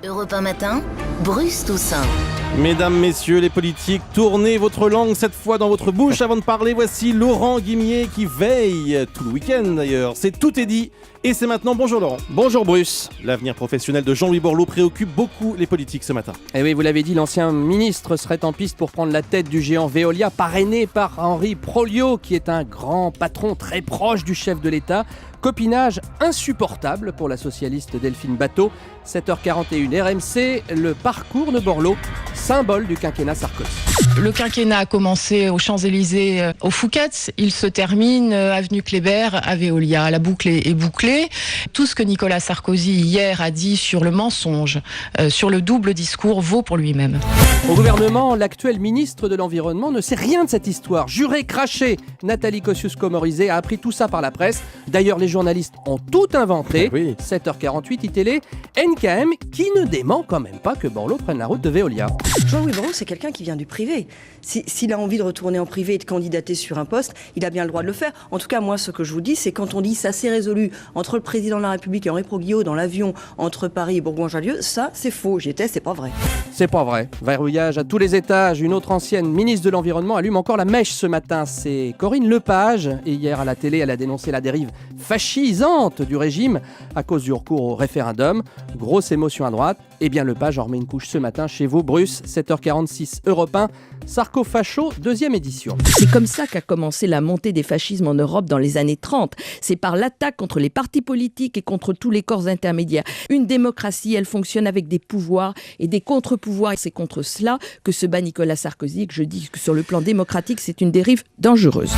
Europe 1 matin, Bruce Toussaint. Mesdames, messieurs les politiques, tournez votre langue cette fois dans votre bouche avant de parler. Voici Laurent Guimier qui veille tout le week-end d'ailleurs. Tout est dit et c'est maintenant. Bonjour Laurent. Bonjour Bruce. L'avenir professionnel de Jean-Louis Borloo préoccupe beaucoup les politiques ce matin. Et oui, vous l'avez dit, l'ancien ministre serait en piste pour prendre la tête du géant Veolia, parrainé par Henri Proliot, qui est un grand patron très proche du chef de l'État. Copinage insupportable pour la socialiste Delphine Batho. 7h41 RMC, le parcours de Borloo, symbole du quinquennat Sarkozy. Le quinquennat a commencé aux Champs-Élysées, au Fouquet's. Il se termine avenue Kléber, à Veolia. La boucle est bouclée. Tout ce que Nicolas Sarkozy hier a dit sur le mensonge, sur le double discours, vaut pour lui-même. Au gouvernement, l'actuel ministre de l'Environnement ne sait rien de cette histoire. Juré, craché, Nathalie Kosciusko-Morizet a appris tout ça par la presse. D'ailleurs, les journalistes ont tout inventé. Oui. 7h48 iTélé, NKM qui ne dément quand même pas que Borloo prenne la route de Veolia. Jean-Louis Borloo, c'est quelqu'un qui vient du privé. S'il a envie de retourner en privé et de candidater sur un poste, il a bien le droit de le faire. En tout cas, moi, ce que je vous dis, c'est quand on dit ça s'est résolu entre le président de la République et Henri Proliot dans l'avion entre Paris et Bourgoin-Jallieu, ça, c'est faux. J'y étais, c'est pas vrai. C'est pas vrai. Verrouillage à tous les étages. Une autre ancienne ministre de l'Environnement allume encore la mèche ce matin. C'est Corinne Lepage. Et hier à la télé, elle a dénoncé la dérive fascisante du régime à cause du recours au référendum. Grosse émotion à droite. Eh bien, Lepage en remet une couche ce matin chez vous, Bruce. 7h46 Europe 1. Sarko-Facho, deuxième édition. C'est comme ça qu'a commencé la montée des fascismes en Europe dans les années 30. C'est par l'attaque contre les partis politiques et contre tous les corps intermédiaires. Une démocratie, elle fonctionne avec des pouvoirs et des contre-pouvoirs. Et c'est contre cela que se bat Nicolas Sarkozy, que je dis que sur le plan démocratique, c'est une dérive dangereuse.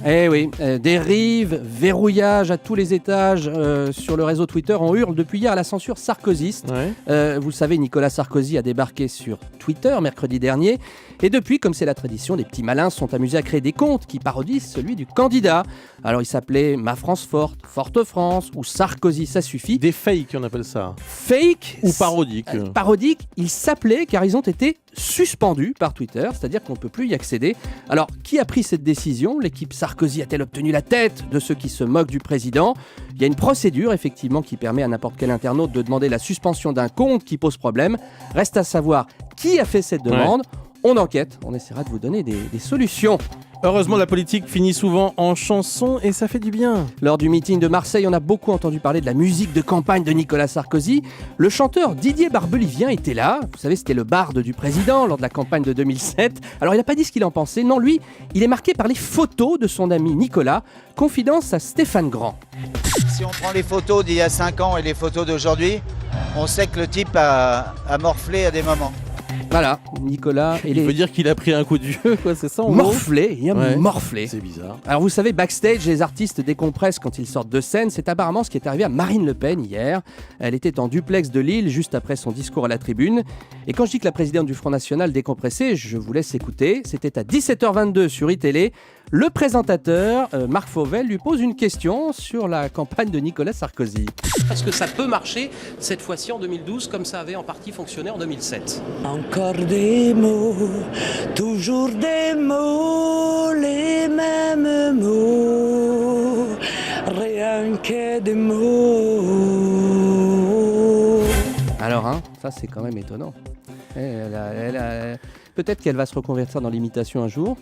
Eh oui, dérive, verrouillage à tous les étages sur le réseau Twitter. On hurle depuis hier à la censure sarkozyste. Ouais. Vous le savez, Nicolas Sarkozy a débarqué sur Twitter mercredi dernier. Et depuis, comme c'est la tradition, les petits malins se sont amusés à créer des comptes qui parodisent celui du candidat. Alors il s'appelait Ma France Forte, Forte France ou Sarkozy, ça suffit. Des fakes, on appelle ça. Fake Ou parodiques. Parodiques, ils s'appelaient car ils ont été suspendus par Twitter, c'est-à-dire qu'on ne peut plus y accéder. Alors, qui a pris cette décision ? L'équipe Sarkozy a-t-elle obtenu la tête de ceux qui se moquent du président ? Il y a une procédure, effectivement, qui permet à n'importe quel internaute de demander la suspension d'un compte qui pose problème. Reste à savoir qui a fait cette demande. On enquête, on essaiera de vous donner des solutions. Heureusement, la politique finit souvent en chanson et ça fait du bien. Lors du meeting de Marseille, on a beaucoup entendu parler de la musique de campagne de Nicolas Sarkozy. Le chanteur Didier Barbelivien était là. Vous savez, c'était le barde du président lors de la campagne de 2007. Alors, il n'a pas dit ce qu'il en pensait. Non, lui, il est marqué par les photos de son ami Nicolas. Confidence à Stéphane Grand. Si on prend les photos d'il y a 5 ans et les photos d'aujourd'hui, on sait que le type a morflé à des moments. Voilà, Nicolas. Il veut dire qu'il a pris un coup de vieux, quoi, c'est ça en gros ? Morflé, il a morflé. C'est bizarre. Alors vous savez, backstage, les artistes décompressent quand ils sortent de scène. C'est apparemment ce qui est arrivé à Marine Le Pen hier. Elle était en duplex de Lille juste après son discours à la tribune. Et quand je dis que la présidente du Front National décompressait, je vous laisse écouter. C'était à 17h22 sur iTélé. Le présentateur, Marc Fauvel, lui pose une question sur la campagne de Nicolas Sarkozy. Est-ce que ça peut marcher cette fois-ci en 2012 comme ça avait en partie fonctionné en 2007 ? Encore des mots, toujours des mots, les mêmes mots, rien que des mots. Alors, ça c'est quand même étonnant. Peut-être qu'elle va se reconvertir dans l'imitation un jour.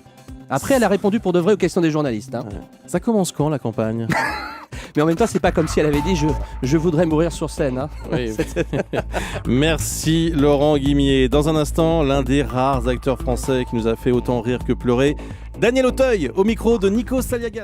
Après, elle a répondu pour de vrai aux questions des journalistes. Ouais. Ça commence quand la campagne ? Mais en même temps, c'est pas comme si elle avait dit je voudrais mourir sur scène. Oui. Merci Laurent Guimier. Dans un instant, l'un des rares acteurs français qui nous a fait autant rire que pleurer, Daniel Auteuil, au micro de Nico Saliagas.